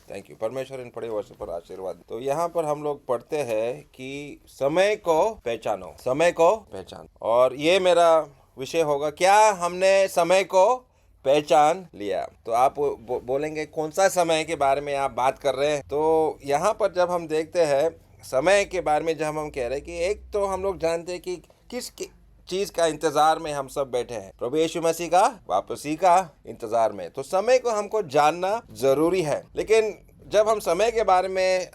Thank you. परमेश्वर इन पढ़े वर्ष पर आशीर्वाद। तो यहाँ पर हम लोग पढ़ते हैं कि समय को पहचानो, समय को पहचानो, और ये मेरा विषय होगा, क्या हमने समय को पहचान लिया। तो आप बोलेंगे कौन सा समय के बारे में आप बात कर रहे हैं। तो यहाँ पर जब हम देखते हैं समय के बारे में, जब हम कह रहे हैं कि एक तो हम लोग जानते हैं कि किस चीज का इंतजार में हम सब बैठे हैं, प्रभु यीशु मसीह का वापसी का इंतजार में। तो समय को हमको जानना जरूरी है। लेकिन जब हम समय के बारे में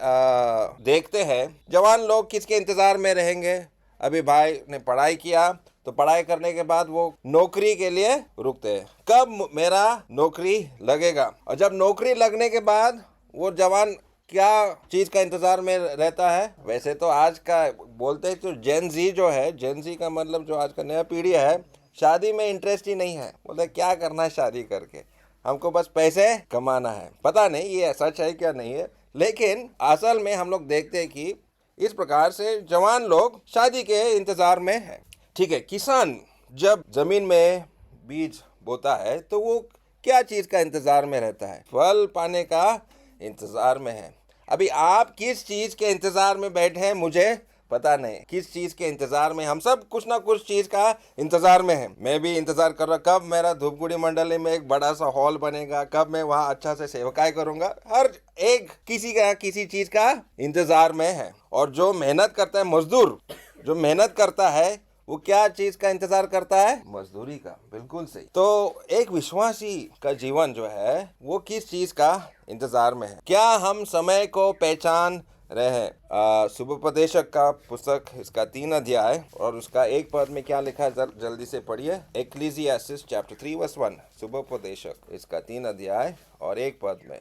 देखते हैं, जवान लोग किसके इंतजार में रहेंगे। अभी भाई ने पढ़ाई किया तो पढ़ाई करने के बाद वो नौकरी के लिए रुकते हैं, कब मेरा नौकरी लगेगा। और जब नौकरी लगने के बाद वो जवान क्या चीज का इंतजार में रहता है। वैसे तो आज का बोलते हैं तो जेन जी जो है, जेन जी का मतलब जो आज का नया पीढ़ी है, शादी में इंटरेस्ट ही नहीं है। बोलते क्या करना है शादी करके, हमको बस पैसे कमाना है। पता नहीं ये सच है क्या नहीं है, लेकिन असल में हम लोग देखते हैं कि इस प्रकार से जवान लोग शादी के इंतजार में है। ठीक है, किसान जब जमीन में बीज बोता है तो वो क्या चीज का इंतजार में रहता है, फल पाने का इंतजार में है। अभी आप किस चीज के इंतजार में बैठे हैं मुझे पता नहीं, किस चीज के इंतजार में। हम सब कुछ ना कुछ चीज का इंतजार में है। मैं भी इंतजार कर रहा कब मेरा धूपगुड़ी मंडली में एक बड़ा सा हॉल बनेगा, कब मैं वहां अच्छा से सेवकाई करूंगा। हर एक किसी चीज का इंतजार में है। और जो मेहनत करता है, मजदूर जो मेहनत करता है, वो क्या चीज का इंतजार करता है, मजदूरी का। बिल्कुल सही। तो एक विश्वासी का जीवन जो है वो किस चीज का इंतजार में है। क्या हम समय को पहचान रहे हैं। सुबोपदेशक का पुस्तक इसका 3 अध्याय और उसका 1 पद में क्या लिखा है, जल्दी से पढ़िए। एक्लीसियास्टिस चैप्टर 3 वर्स 1। सुबोपदेशक इसका 3 अध्याय और 1 पद में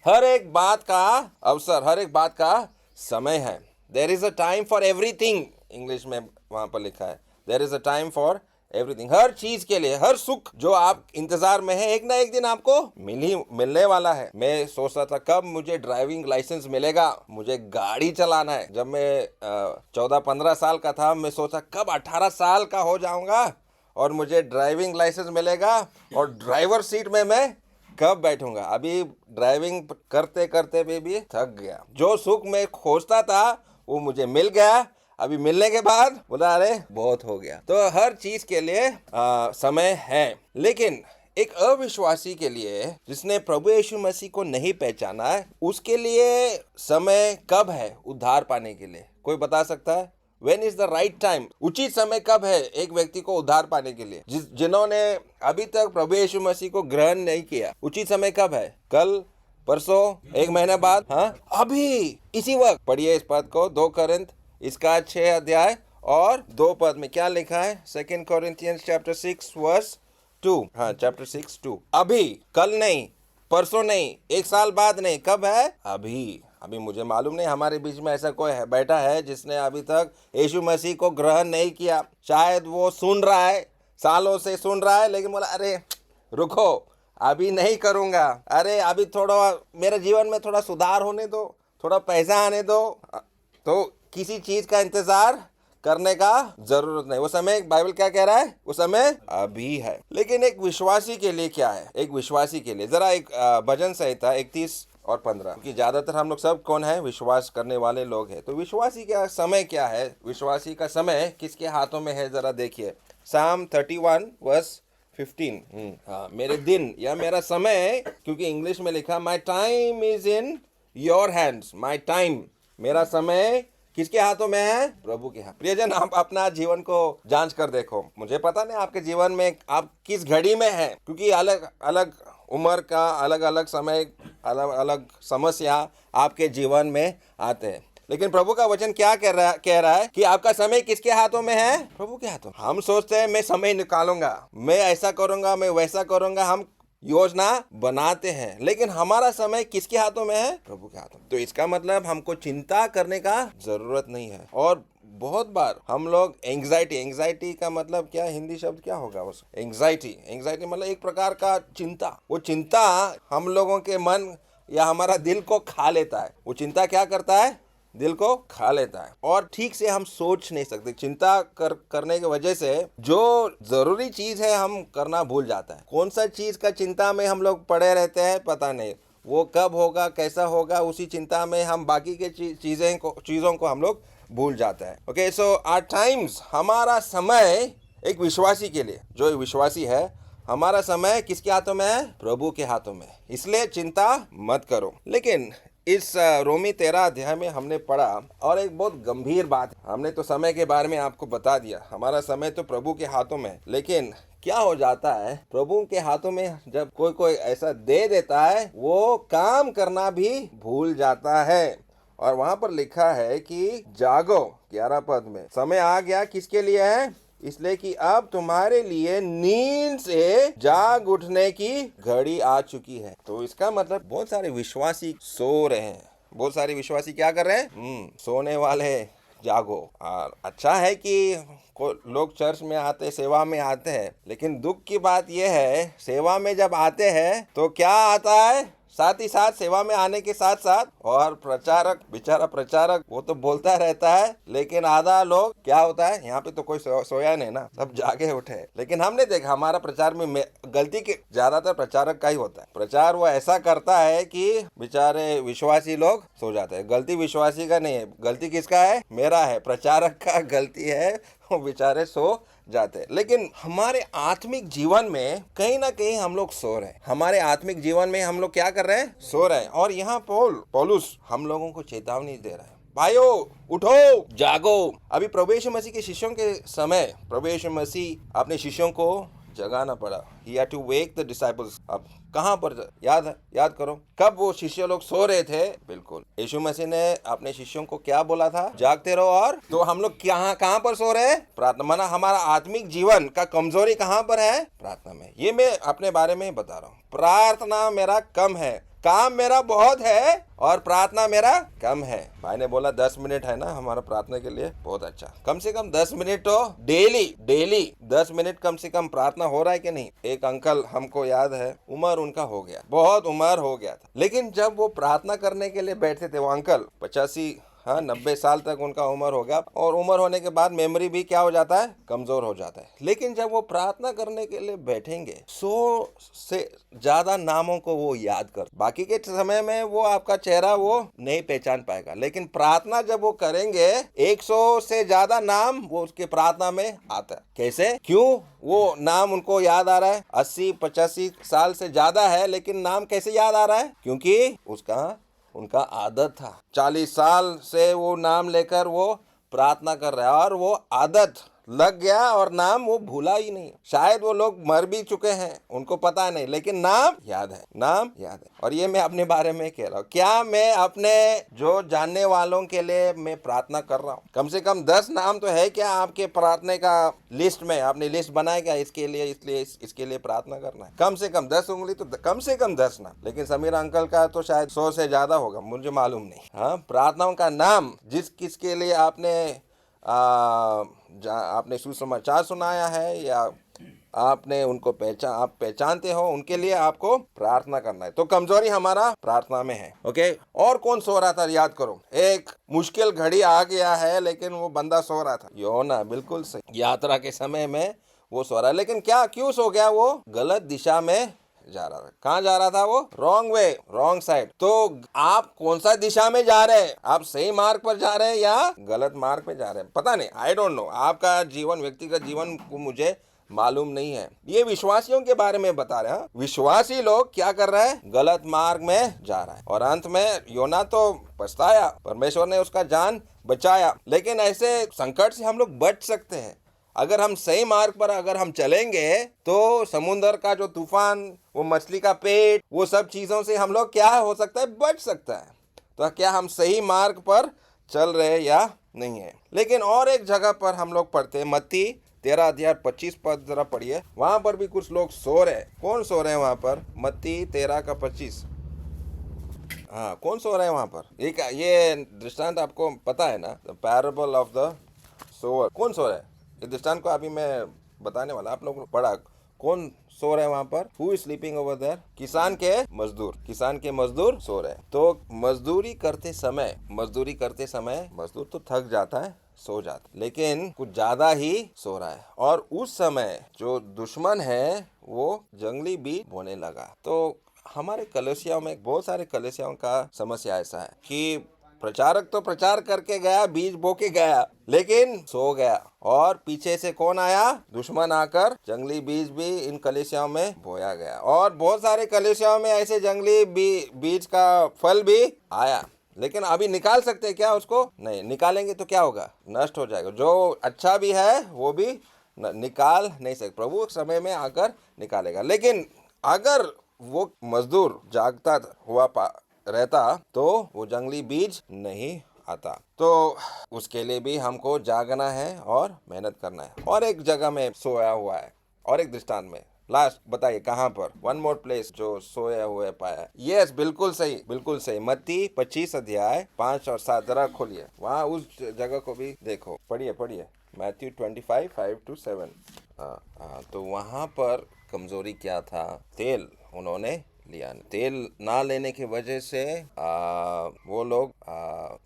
हर एक बात का अवसर, हर एक बात का समय है। There is a time for everything, English में वहां पर लिखा है there is a time for everything. हर चीज के लिए, हर सुख जो आप इंतजार में है, एक ना एक दिन आपको मिलने वाला है। मैं सोचता था कब मुझे ड्राइविंग लाइसेंस मिलेगा, मुझे गाड़ी चलाना है। जब मैं 14-15 साल का था, मैं सोचा कब 18 साल का हो जाऊंगा और मुझे ड्राइविंग लाइसेंस मिलेगा और ड्राइवर सीट में मैं कब बैठूंगा। अभी ड्राइविंग करते करते भी थक गया। जो सुख मैं खोजता था वो मुझे मिल गया। अभी मिलने के बाद बोला अरे बहुत हो गया। तो हर चीज के लिए समय है। लेकिन एक अविश्वासी के लिए, जिसने प्रभु यीशु मसीह को नहीं पहचाना है, उसके लिए समय कब है उद्धार पाने के लिए? कोई बता सकता है? When is the right time? उचित समय कब है एक व्यक्ति को उद्धार पाने के लिए? जिन्होंने अभी तक प्रभु यीशु मसीह को ग्रहण नहीं किया, उचित समय कब है? कल, परसों, 1 महीना बाद? हाँ, अभी इसी वक्त। पढ़िए इस पद को, 2 कोरिन्थ इसका 6 अध्याय और 2 पद में क्या लिखा है। 2 Corinthians chapter 6 verse 2। हाँ, chapter 6:2। अभी, कल नहीं, परसों नहीं, 1 साल बाद नहीं, कब है? अभी। अभी मुझे मालूम नहीं हमारे बीच में ऐसा कोई है बैठा है जिसने अभी तक यीशु मसीह को ग्रहण नहीं किया। शायद वो सुन रहा है, सालों से सुन रहा है, लेकिन बोला अरे रुको, अभी नहीं करूंगा। अरे अभी थोड़ा मेरे जीवन में थोड़ा सुधार होने दो, थोड़ा पैसा आने दो। तो किसी चीज का इंतजार करने का जरूरत नहीं। वो समय, बाइबल क्या कह रहा है, वो समय अभी है। लेकिन एक विश्वासी के लिए क्या है? एक विश्वासी के लिए जरा एक भजन संहिता 31 और 15, क्योंकि ज्यादातर हम लोग सब कौन है, विश्वास करने वाले लोग हैं। तो विश्वासी का समय क्या है, विश्वासी का समय किसके हाथों में है, जरा देखिए। Psalm 31 verse 15। हाँ, मेरे दिन या मेरा समय, क्योंकि इंग्लिश में लिखा my time is in your hands. My time, मेरा समय किसके हाथों में है? प्रभु के हाथ। प्रियजन, आप अपना जीवन को जांच कर देखो। मुझे पता नहीं आपके जीवन में आप किस घड़ी में हैं, क्योंकि अलग अलग उम्र का, अलग अलग समय, अलग अलग समस्या आपके जीवन में आते हैं। लेकिन प्रभु का वचन क्या कह रहा है कि आपका समय किसके हाथों में है? प्रभु के हाथों। हम सोचते हैं मैं समय निकालूंगा, मैं ऐसा करूंगा, मैं वैसा करूंगा। हम योजना बनाते हैं, लेकिन हमारा समय किसके हाथों में है? प्रभु के हाथों में। तो इसका मतलब हमको चिंता करने का जरूरत नहीं है। और बहुत बार हम लोग एंग्जाइटी का मतलब क्या, हिंदी शब्द क्या होगा उस? एंग्जाइटी मतलब एक प्रकार का चिंता। वो चिंता हम लोगों के मन या हमारा दिल को खा लेता है। वो चिंता क्या करता है? दिल को खा लेता है और ठीक से हम सोच नहीं सकते। चिंता करने की वजह से जो जरूरी चीज है हम करना भूल जाता है। कौन सा चीज का चिंता में हम लोग पड़े रहते हैं पता नहीं। वो कब होगा, कैसा होगा, उसी चिंता में हम बाकी के चीज़ों को हम लोग भूल जाते हैं। ओके, सो एट टाइम्स हमारा समय एक विश्वासी के लिए, जो विश्वासी है, हमारा समय किसके हाथों में है? प्रभु के हाथों में। इसलिए चिंता मत करो। लेकिन इस रोमी 13 अध्याय में हमने पढ़ा और एक बहुत गंभीर बात, हमने तो समय के बारे में आपको बता दिया, हमारा समय तो प्रभु के हाथों में। लेकिन क्या हो जाता है प्रभु के हाथों में, जब कोई ऐसा दे देता है, वो काम करना भी भूल जाता है। और वहां पर लिखा है कि जागो, 11 पद में, समय आ गया किसके लिए है? इसलिए कि अब तुम्हारे लिए नींद से जाग उठने की घड़ी आ चुकी है। तो इसका मतलब बहुत सारे विश्वासी सो रहे हैं। बहुत सारे विश्वासी क्या कर रहे हैं? सोने वाले जागो। और अच्छा है कि लोग चर्च में आते, सेवा में आते हैं, लेकिन दुख की बात यह है, सेवा में जब आते हैं तो क्या आता है? साथ ही साथ सेवा में आने के साथ साथ और प्रचारक, बेचारा प्रचारक, वो तो बोलता रहता है, लेकिन आधा लोग क्या होता है, यहाँ पे तो कोई सोया नहीं ना, सब जागे उठे। लेकिन हमने देखा हमारा प्रचार में गलती के ज्यादातर प्रचारक का ही होता है। प्रचार वो ऐसा करता है कि बेचारे विश्वासी लोग सो जाते हैं। गलती विश्वासी का नहीं है, गलती किसका है? मेरा है, प्रचारक का गलती है, वो बेचारे सो जाते हैं। लेकिन हमारे आत्मिक जीवन में कहीं ना कहीं हम लोग सो रहे हैं। हमारे आत्मिक जीवन में हम लोग क्या कर रहे हैं? सो रहे हैं। और यहाँ पौलुस हम लोगों को चेतावनी दे रहा है, भाइयों उठो, जागो। अभी प्रभु यीशु मसीह के शिष्यों के समय प्रभु यीशु मसीह अपने शिष्यों को जगाना पड़ा। He had to wake the disciples। अब कहाँ पर याद करो, कब वो शिष्य लोग सो रहे थे? बिल्कुल, यीशु मसीह ने अपने शिष्यों को क्या बोला था? जागते रहो। और तो हम लोग कहाँ पर सो रहे हैं? प्रार्थना। माना हमारा आत्मिक जीवन का कमजोरी कहाँ पर है? प्रार्थना में। ये मैं अपने बारे में बता रहा हूँ। प्रार्थना मेरा कम है, काम मेरा बहुत है और प्रार्थना मेरा कम है। भाई ने बोला 10 मिनट है ना हमारा प्रार्थना के लिए, बहुत अच्छा। कम से कम 10 मिनट तो डेली 10 मिनट कम से कम प्रार्थना हो रहा है कि नहीं? एक अंकल, हमको याद है, उम्र उनका हो गया, बहुत उम्र हो गया था, लेकिन जब वो प्रार्थना करने के लिए बैठते थे, वो अंकल 85 90 साल तक उनका उम्र हो गया। और उम्र होने के बाद मेमोरी भी क्या हो जाता है? कमजोर हो जाता है। लेकिन जब वो प्रार्थना करने के लिए बैठेंगे, 100 से ज्यादा नामों को वो याद कर, बाकी के समय में वो आपका चेहरा वो नहीं पहचान पाएगा, लेकिन प्रार्थना जब वो करेंगे 100 से ज्यादा नाम वो उसके प्रार्थना में आता है। कैसे? क्यों वो नाम उनको याद आ रहा है? 80-85 साल से ज्यादा है, लेकिन नाम कैसे याद आ रहा है? क्योंकि उनका आदत था। 40 साल से वो नाम लेकर वो प्रार्थना कर रहा है और वो आदत लग गया और नाम वो भूला ही नहीं। शायद वो लोग मर भी चुके हैं, उनको पता नहीं, लेकिन नाम याद है। और ये मैं अपने बारे में कह रहा हूँ। क्या मैं अपने जो जानने वालों के लिए मैं प्रार्थना कर रहा हूँ? कम से कम 10 नाम तो है क्या आपके प्रार्थना का लिस्ट में? आपने लिस्ट बनाया क्या? इसके लिए प्रार्थना करना है। कम से कम 10 उंगली तो कम से कम 10 नाम। लेकिन समीर अंकल का तो शायद 100 से ज्यादा होगा, मुझे मालूम नहीं। हाँ, प्रार्थनाओं का नाम किसके लिए आपने सुसमाचार सुनाया है या आपने उनको आप पहचानते हो, उनके लिए आपको प्रार्थना करना है। तो कमजोरी हमारा प्रार्थना में है। ओके, और कौन सो रहा था? याद करो, एक मुश्किल घड़ी आ गया है, लेकिन वो बंदा सो रहा था। योना, बिल्कुल सही। यात्रा के समय में वो सो रहा है, लेकिन क्यों सो गया? वो गलत दिशा में जा रहा था। कहाँ जा रहा था वो? Wrong way, wrong side. तो आप कौन सा दिशा में जा रहे हैं? आप सही मार्ग पर जा रहे हैं या गलत मार्ग पे जा रहे हैं? पता नहीं, आई डोंट नो। आपका जीवन, व्यक्तिगत जीवन को मुझे मालूम नहीं है। ये विश्वासियों के बारे में बता रहे हैं। विश्वासी लोग क्या कर रहे हैं? गलत मार्ग में जा रहा है। और अंत में योना तो पछताया, परमेश्वर ने उसका जान बचाया। लेकिन ऐसे संकट से हम लोग बच सकते हैं अगर हम सही मार्ग पर अगर हम चलेंगे। तो समुद्र का जो तूफान, वो मछली का पेट, वो सब चीजों से हम लोग क्या हो सकता है? बच सकता है। तो क्या हम सही मार्ग पर चल रहे हैं या नहीं है? लेकिन और एक जगह पर हम लोग पढ़ते हैं, मत्ती 13 अध्याय 25 पद जरा पढ़िए। वहां पर भी कुछ लोग सो रहे हैं। कौन सो रहे हैं वहां पर? मत्ती 13 का 25। हाँ, कौन सो रहे हैं वहां पर? ये दृष्टांत आपको पता है ना, the parable of the sower. कौन सो रहा है? इस दृष्टांत को अभी मैं बताने वाला, आप लोग पढ़ा। कौन सो रहे हैं वहां पर? Who is sleeping over there? किसान के मजदूर सो रहे हैं। तो मजदूरी करते समय मजदूर तो थक जाता है, सो जाता, लेकिन कुछ ज्यादा ही सो रहा है। और उस समय जो दुश्मन है वो जंगली बीज बोने लगा। तो हमारे कलीसियाओं में बहुत सारे कलीसियाओं का समस्या ऐसा है कि प्रचारक तो प्रचार करके गया, बीज बो के गया, लेकिन सो गया, और पीछे से कौन आया? दुश्मन आकर जंगली बीज भी इन कलीसियाओं में बोया गया, और बहुत सारे कलीसियाओं में ऐसे जंगली बीज का फल भी आया। लेकिन अभी निकाल सकते हैं क्या उसको? नहीं निकालेंगे तो क्या होगा? नष्ट हो जाएगा। जो अच्छा भी है वो भी निकाल नहीं सकते। प्रभु समय में आकर निकालेगा। लेकिन अगर वो मजदूर जागता हुआ रहता तो वो जंगली बीज नहीं आता। तो उसके लिए भी हमको जागना है और मेहनत करना है। और एक जगह में सोया हुआ है, और एक दृष्टांत में। लास्ट बताइए कहाँ पर? वन मोर प्लेस जो सोया हुए पाया। यस, बिल्कुल सही, बिल्कुल सही। मत्ती 25 अध्याय 5 और 7 जरा खोलिए, वहाँ उस जगह को भी देखो, पढ़िए पढ़िए। Matthew 25 5 to 7। हाँ, तो वहाँ पर कमजोरी क्या था? तेल उन्होंने लिया। तेल ना लेने की वजह से वो लोग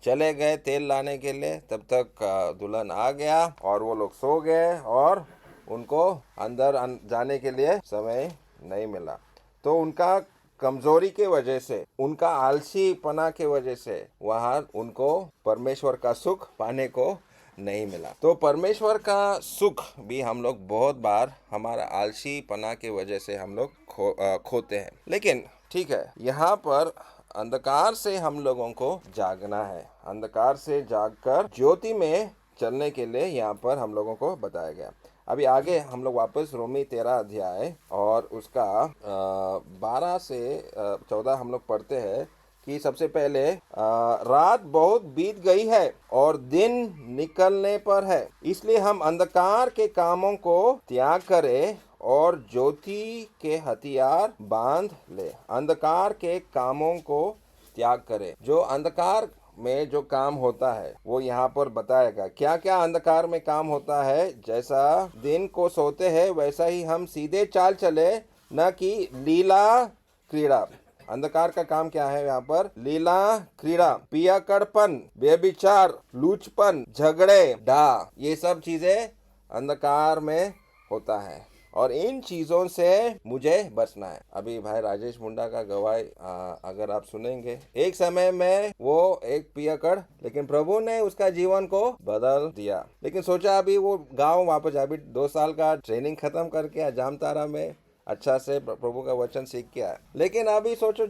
चले गए तेल लाने के लिए। तब तक दुल्हन आ गया और वो लोग सो गए, और उनको अंदर जाने के लिए समय नहीं मिला। तो उनका कमजोरी के वजह से, उनका आलसीपना के वजह से वहाँ उनको परमेश्वर का सुख पाने को नहीं मिला। तो परमेश्वर का सुख भी हम लोग बहुत बार हमारा आलसीपना के वजह से हम लोग खोते हैं। लेकिन ठीक है, यहाँ पर अंधकार से हम लोगों को जागना है। अंधकार से जागकर ज्योति में चलने के लिए यहाँ पर हम लोगों को बताया गया। अभी आगे हम लोग वापस रोमी 13 अध्याय और उसका 12 से 14 हम लोग पढ़ते हैं कि सबसे पहले रात बहुत बीत गई है और दिन निकलने पर है, इसलिए हम अंधकार के कामों को त्याग करें और ज्योति के हथियार बांध ले। अंधकार के कामों को त्याग करें। जो अंधकार में जो काम होता है वो यहाँ पर बताएगा। क्या क्या अंधकार में काम होता है? जैसा दिन को सोते हैं वैसा ही हम सीधे चाल चले, न कि लीला क्रीड़ा। अंधकार का काम क्या है यहाँ पर? लीला क्रीड़ा, पियकड़पन, बेविचार, लूचपन, झगड़े, डा, ये सब चीजें अंधकार में होता है, और इन चीजों से मुझे बचना है। अभी भाई राजेश मुंडा का गवाही अगर आप सुनेंगे, एक समय में वो एक पियकड़, लेकिन प्रभु ने उसका जीवन को बदल दिया। लेकिन सोचा अभी वो गांव वापस, अभी 2 साल का ट्रेनिंग खत्म करके जामतारा में अच्छा से प्रभु का वचन सीख के आया। लेकिन अभी सोचो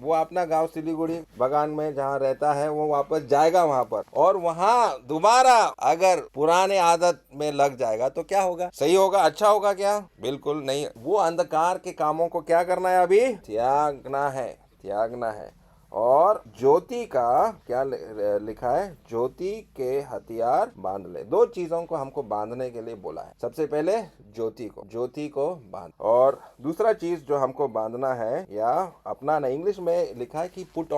वो अपना गांव सिलीगुड़ी बगान में जहाँ रहता है वो वापस जाएगा वहां पर, और वहां दोबारा अगर पुराने आदत में लग जाएगा तो क्या होगा? सही होगा? अच्छा होगा क्या? बिल्कुल नहीं। वो अंधकार के कामों को क्या करना है? अभी त्यागना है, त्यागना है। और ज्योति का क्या लिखा है? ज्योति के हथियार बांध ले। 2 चीजों को हमको बांधने के लिए बोला है। सबसे पहले ज्योति को बांध, और दूसरा चीज जो हमको बांधना है या अपनाना, इंग्लिश में लिखा है कि पुट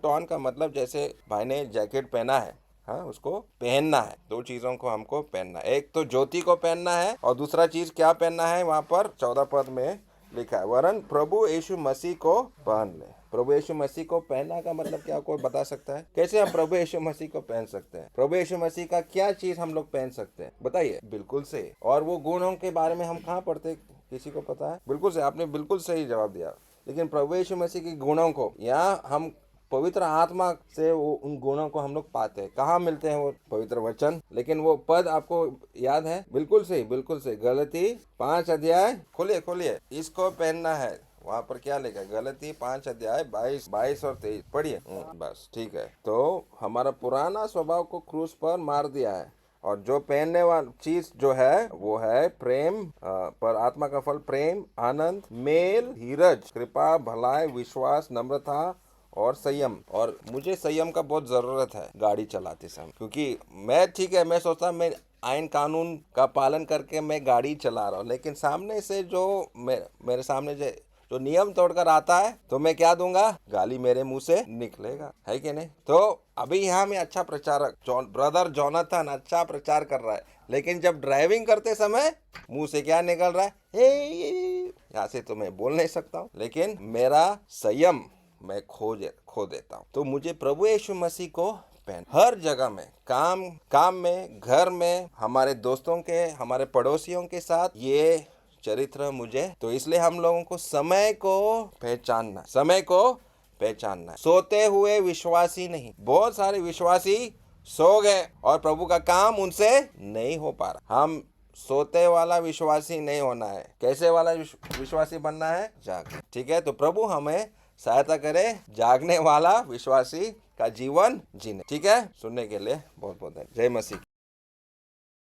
ऑन का मतलब जैसे भाई ने जैकेट पहना है, हाँ, उसको पहनना है। 2 चीजों को हमको पहनना है। एक तो ज्योति को पहनना है, और दूसरा चीज क्या पहनना है? वहां पर 14 पद में लिखा है, वरन प्रभु यीशु मसीह को पहन ले। प्रभु यीशु मसीह को पहनना का मतलब क्या? कोई बता सकता है? कैसे हम प्रभु यीशु मसीह को पहन सकते हैं? प्रभु यीशु मसीह का क्या चीज हम लोग पहन सकते हैं? बताइए। बिल्कुल सही। और वो गुणों के बारे में हम कहाँ पढ़ते? किसी को पता है? बिल्कुल सही, आपने बिल्कुल सही जवाब दिया। लेकिन प्रभु यीशु मसीह के गुणों को, यहाँ हम पवित्र आत्मा से वो उन गुणों को हम लोग पाते हैं। कहाँ मिलते हैं? वो पवित्र वचन। लेकिन वो पद आपको याद है? बिल्कुल सही, बिल्कुल सही। गलती 5 अध्याय खोलिए, इसको पहनना है। वहाँ पर क्या लिखा है? गलती 5 अध्याय 22 और 23 पढ़िए। बस ठीक है। तो हमारा पुराना स्वभाव को क्रूस पर मार दिया है, और जो पहनने वाली चीज जो है वो है प्रेम, पर आत्मा का फल प्रेम, आनंद, मेल, धीरज, कृपा, भलाई, विश्वास, नम्रता और संयम। और मुझे संयम का बहुत जरूरत है गाड़ी चलाते समय, क्योंकि मैं सोचता मैं आइन कानून का पालन करके मैं गाड़ी चला रहा हूँ, लेकिन सामने से जो मेरे सामने जो नियम तोड़कर आता है तो मैं क्या दूंगा? गाली मेरे मुंह से निकलेगा, है कि नहीं? तो अभी यहाँ में अच्छा प्रचारक ब्रदर जोनाथन अच्छा प्रचार कर रहा है, लेकिन जब ड्राइविंग करते समय मुंह से क्या निकल रहा है? यहाँ से तो मैं बोल नहीं सकता हूँ, लेकिन मेरा संयम मैं खो देता हूँ। तो मुझे प्रभु यीशु मसीह को पहन, हर जगह में, काम में, घर में, हमारे दोस्तों के, हमारे पड़ोसियों के साथ, ये चरित्र मुझे, तो इसलिए हम लोगों को समय को पहचानना, समय को पहचानना। सोते हुए विश्वासी नहीं। बहुत सारे विश्वासी सो गए और प्रभु का काम उनसे नहीं हो पा रहा। हम सोते वाला विश्वासी नहीं होना है। कैसे वाला विश्वासी बनना है? जागने। ठीक है, तो प्रभु हमें सहायता करे जागने वाला विश्वासी का जीवन जीने। ठीक है, सुनने के लिए बहुत बहुत धन्यवाद। जय मसीह।